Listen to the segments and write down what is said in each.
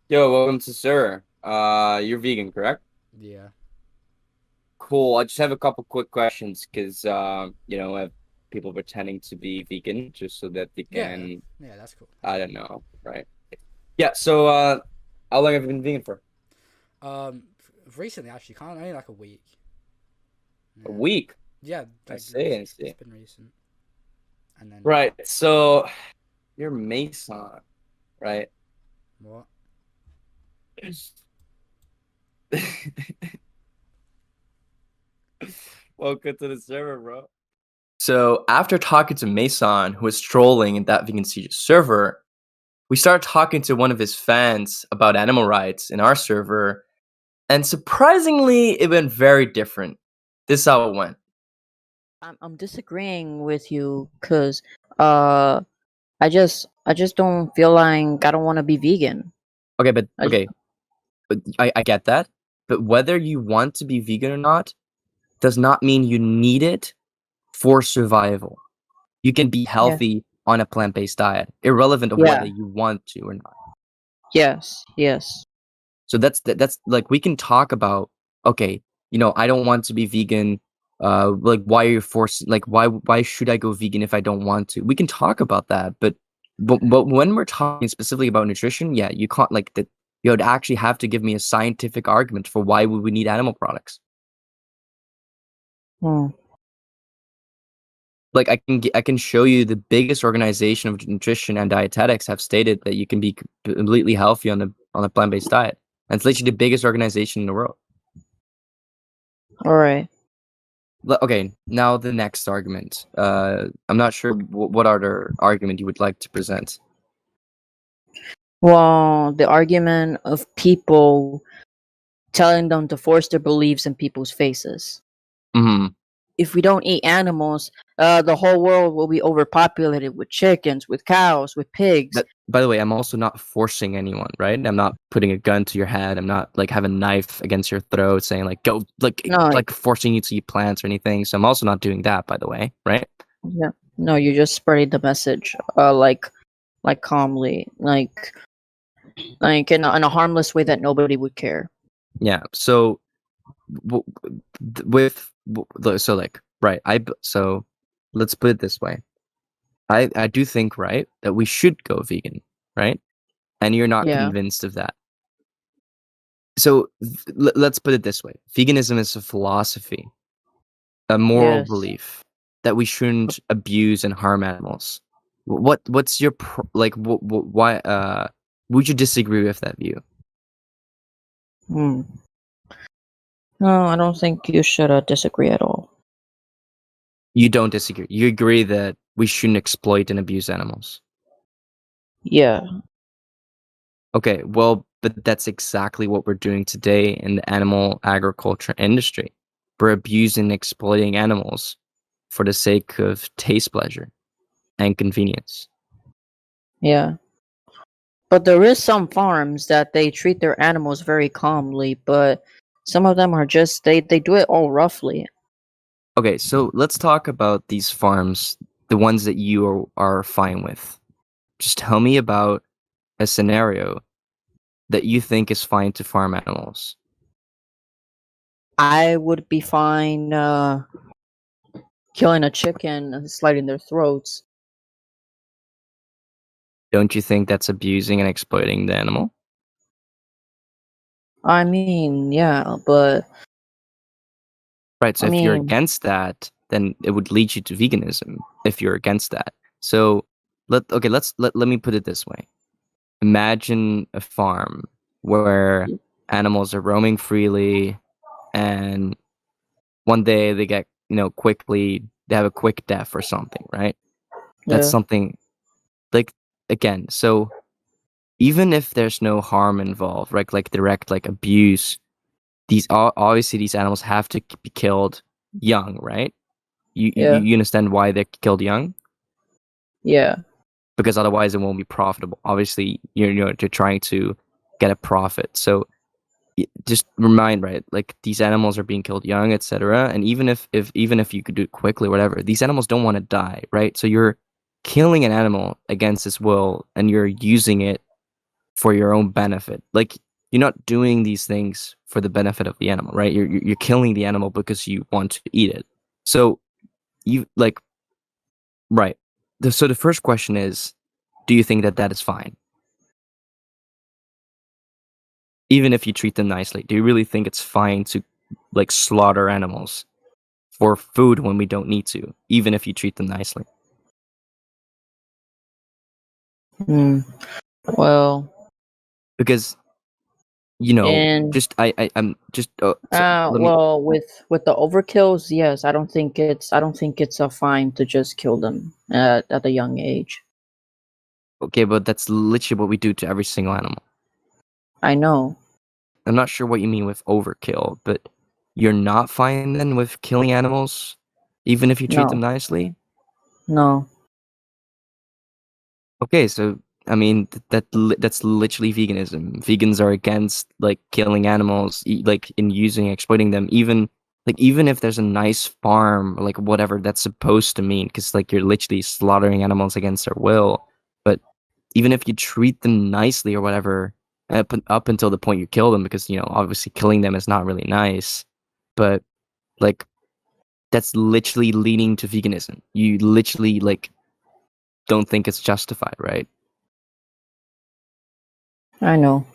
Yo, welcome to Sir. You're vegan, correct? Yeah. Cool. I just have a couple quick questions because I have people pretending to be vegan just so that they Yeah. can, Yeah, that's cool. I don't know, right? Yeah, so how long have you been vegan for? Recently, actually, kind of only like a week. A Yeah. week. Yeah, I like see, I it's see. been recent. And then Right. So you're Maison, right? what? Welcome to the server, bro. So after talking to Mason, who was trolling in that vegan siege server, we started talking to one of his fans about animal rights in our server, and surprisingly, it went very different. This is how it went. I'm disagreeing with you because uh I just don't feel like I don't want to be vegan. Okay, but I just, okay, but I get that. But whether you want to be vegan or not does not mean you need it for survival. You can be yeah, healthy on a plant-based diet, irrelevant of whether yeah, you want to or not. yes. So that's like we can talk about, okay, I don't want to be vegan. Like why are you forcing, like why should I go vegan if I don't want to? We can talk about that, but when we're talking specifically about nutrition, yeah, you can't like that. You would actually have to give me a scientific argument for why would we need animal products. Hmm. Like I can show you the biggest organization of nutrition and dietetics have stated that you can be completely healthy on a plant-based diet. And it's literally the biggest organization in the world. All right. Okay, now the next argument. I'm not sure what other argument you would like to present. Well, the argument of people telling them to force their beliefs in people's faces. Hmm. If we don't eat animals, the whole world will be overpopulated with chickens, with cows, with pigs. That, by the way, I'm also not forcing anyone, right? I'm not putting a gun to your head. I'm not like having a knife against your throat saying like go No, like forcing you to eat plants or anything. So I'm also not doing that, by the way, right? no, you're just spreading the message, like calmly, like in a harmless way that nobody would care. Yeah. So with so like right, so let's put it this way. I do think, right, that we should go vegan, right? And you're not Yeah. convinced of that. So let's put it this way. Veganism is a philosophy, a moral Yes. belief that we shouldn't abuse and harm animals. What's your like why would you disagree with that view? Hmm. No, I don't think you should disagree at all. You don't disagree. You agree that we shouldn't exploit and abuse animals. Yeah. Okay, well, but that's exactly what we're doing today in the animal agriculture industry. We're abusing and exploiting animals for the sake of taste pleasure and convenience. Yeah. But there is some farms that they treat their animals very calmly, but some of them are just they do it all roughly. Okay, so let's talk about these farms, the ones that you are fine with. Just tell me about a scenario that you think is fine to farm animals. I would be fine killing a chicken and slitting their throats. Don't you think that's abusing and exploiting the animal? I mean, yeah, but Right, so I if you're mean, against that, then it would lead you to veganism if you're against that. So let me put it this way. Imagine a farm where animals are roaming freely and one day they get, quickly they have a quick death or something, right? That's yeah, something like again, so even if there's no harm involved, right? Like direct like abuse, obviously these animals have to be killed young, right? yeah, You understand why they're killed young? yeah, Because otherwise it won't be profitable. Obviously, you're trying to get a profit. So just remind, right, like these animals are being killed young, etc. And even if you could do it quickly or whatever, these animals don't want to die, right? So you're killing an animal against its will and you're using it for your own benefit. Like, you're not doing these things for the benefit of the animal, right? You're killing the animal because you want to eat it. So you like right. So the first question is, do you think that that is fine? Even if you treat them nicely, do you really think it's fine to like slaughter animals for food when we don't need to, even if you treat them nicely? Hmm. Well, Because and just I'm just so let me well, with the overkills, yes, I don't think it's a fine to just kill them at a young age. okay, but that's literally what we do to every single animal. I know. I'm not sure what you mean with overkill, but you're not fine then with killing animals, even if you treat them No, nicely? no, Okay, so I mean that's literally veganism. Vegans are against like killing animals, like in using exploiting them. Even if there's a nice farm, like whatever that's supposed to mean, because like you're literally slaughtering animals against their will. But even if you treat them nicely or whatever, up until the point you kill them, because obviously killing them is not really nice. But like that's literally leaning to veganism. You literally like don't think it's justified, right? I know.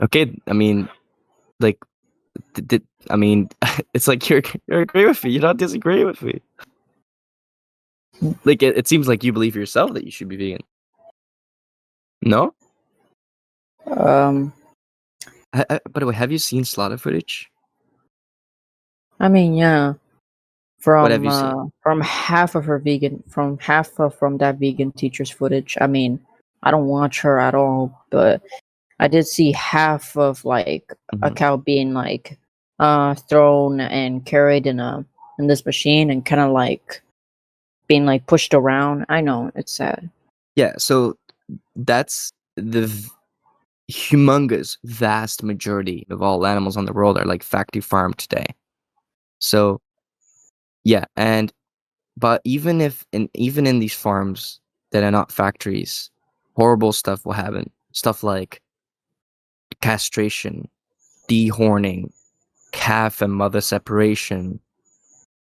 Okay, I mean, like, I mean, it's like you're agree with me. You're not disagreeing with me. Like, it seems like you believe yourself that you should be vegan. No? Um, By the way, have you seen slaughter footage? I mean, yeah, What have you seen? from from that vegan teacher's footage. I mean, I don't watch her at all, but I did see half of like a Hmm. cow being like thrown and carried in this machine and kind of like being like pushed around. I know it's sad. Yeah, so that's the humongous, vast majority of all animals on the world are like factory farmed today. So yeah, but even in these farms that are not factories, horrible stuff will happen. Stuff like castration, dehorning, calf and mother separation.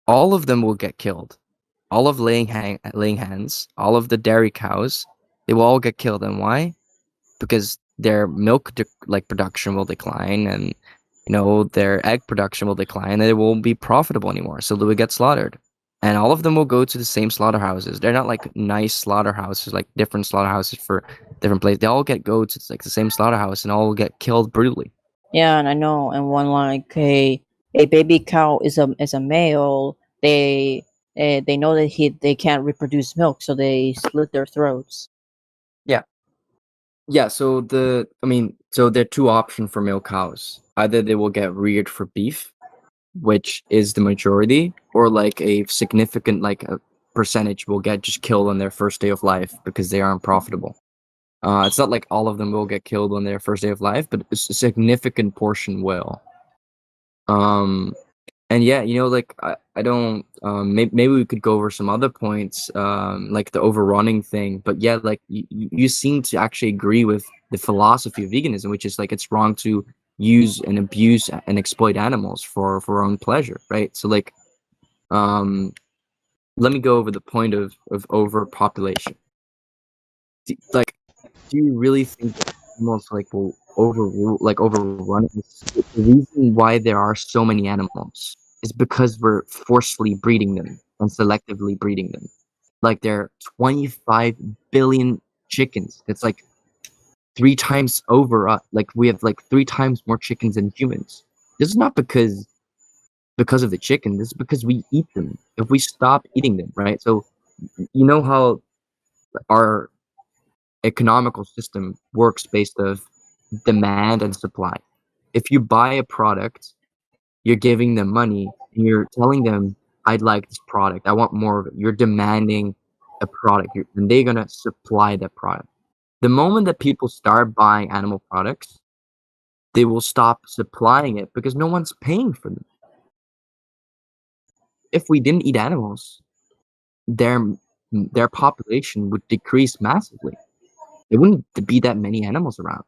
All of them will get killed. All of laying hens, all of the dairy cows, they will all get killed. And why? Because their production will decline, and their egg production will decline, and it won't be profitable anymore, so they will get slaughtered. And all of them will go to the same slaughterhouses. They're not like nice slaughterhouses, like different slaughterhouses for different places. They all go to like the same slaughterhouse and all will get killed brutally. Yeah, and I know. And when like a baby cow is a male, they know that they can't reproduce milk, so they slit their throats. Yeah. Yeah, so there are two options for male cows. Either they will get reared for beef, which is the majority, or like a significant like a percentage will get just killed on their first day of life because they aren't profitable. It's not like all of them will get killed on their first day of life, but a significant portion will. Um, and yeah, like I don't maybe we could go over some other points, like the overrunning thing. But yeah, like you seem to actually agree with the philosophy of veganism, which is like it's wrong to use and abuse and exploit animals for our own pleasure, right? So like um let me go over the point of overpopulation. Like, do you really think that animals like will overrun us? The reason why there are so many animals is because we're forcefully breeding them and selectively breeding them. Like there are 25 billion chickens. It's like three times over. Like we have like three times more chickens than humans. This is not because of the chicken. This is because we eat them. If we stop eating them, right? So you know how our economical system works based of demand and supply. If you buy a product, you're giving them money and you're telling them, I'd like this product. I want more of it. You're demanding a product, and they're gonna supply that product. The moment that people start buying animal products, they will stop supplying it because no one's paying for them. If we didn't eat animals, their their population would decrease massively. there wouldn't be that many animals around.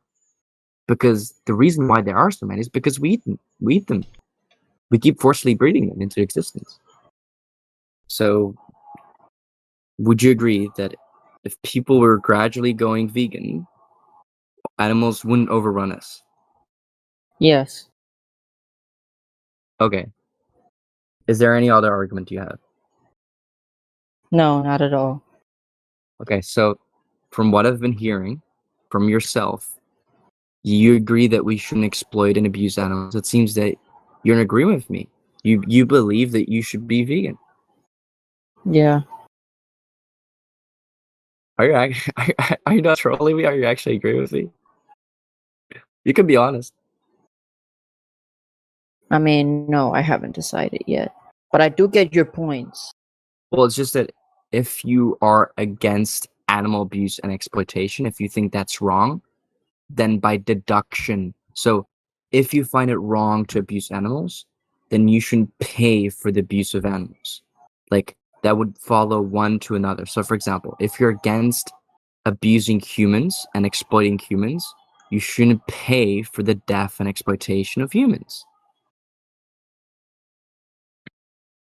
Because the reason why there are so many is because we eat them. We eat them. We keep forcibly breeding them into existence. So, would you agree that if people were gradually going vegan, animals wouldn't overrun us? Yes. Okay. Is there any other argument you have? No, not at all. Okay, so from what I've been hearing from yourself, you agree that we shouldn't exploit and abuse animals. It seems that you're in agreement with me. You believe that you should be vegan. Yeah. Are you are you not trolling me? Are you actually agree with me? You can be honest. I mean, no, I haven't decided yet. But I do get your points. Well, it's just that if you are against animal abuse and exploitation, if you think that's wrong, then by deduction, so if you find it wrong to abuse animals, then you shouldn't pay for the abuse of animals. Like, that would follow one to another. So, for example, if you're against abusing humans and exploiting humans, you shouldn't pay for the death and exploitation of humans.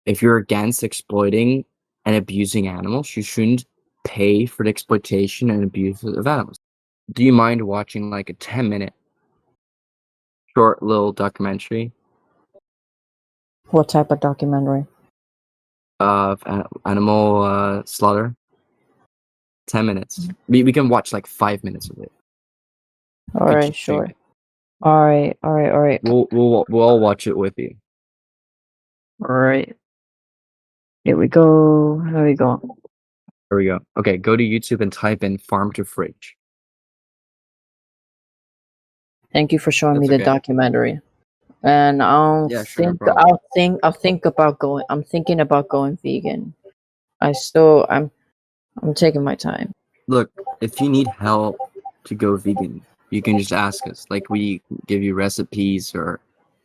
If you're against exploiting and abusing animals, you shouldn't pay for the exploitation and abuse of animals. Do you mind watching like a 10-minute short little documentary What type of documentary? of animal slaughter? 10 minutes. We can watch like 5 minutes of it. All Could right, you do sure. it? All right, all right, all right. We'll all watch it with you. All right. Here we go. Here we go. Here we go. Okay, go to YouTube and type in farm to fridge. Thank you for showing me That's the okay. documentary. And Yeah, sure, no problem. I'm thinking about going vegan. I'm taking my time. Look, if you need help to go vegan, you can just ask us. Like, we give you recipes, or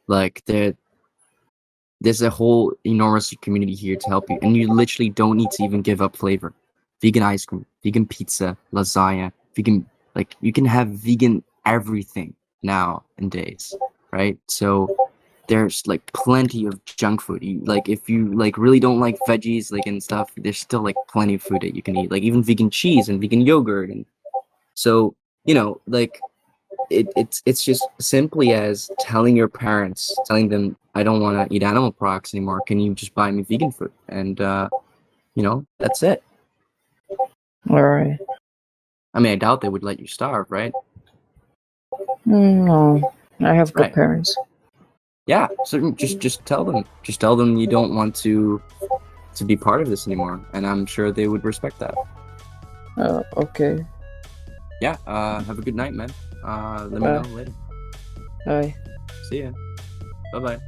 like there's a whole enormous community here to help you, and you literally don't need to even give up flavor. Vegan ice cream, vegan pizza, lasagna, vegan, like, you can have vegan everything nowadays, right? So there's like plenty of junk food. Like, if you like really don't like veggies, like, and stuff, there's still like plenty of food that you can eat, like even vegan cheese and vegan yogurt. And so, like, it's just simply as telling your parents, telling them, I don't want to eat animal products anymore, can you just buy me vegan food? And that's it. All right. I mean, I doubt they would let you starve, right? No, I have good Right. parents. Yeah, so just tell them you don't want to be part of this anymore, and I'm sure they would respect that. Okay. Yeah, have a good night, man. Let me Bye. know later. Bye. See ya. Bye-bye.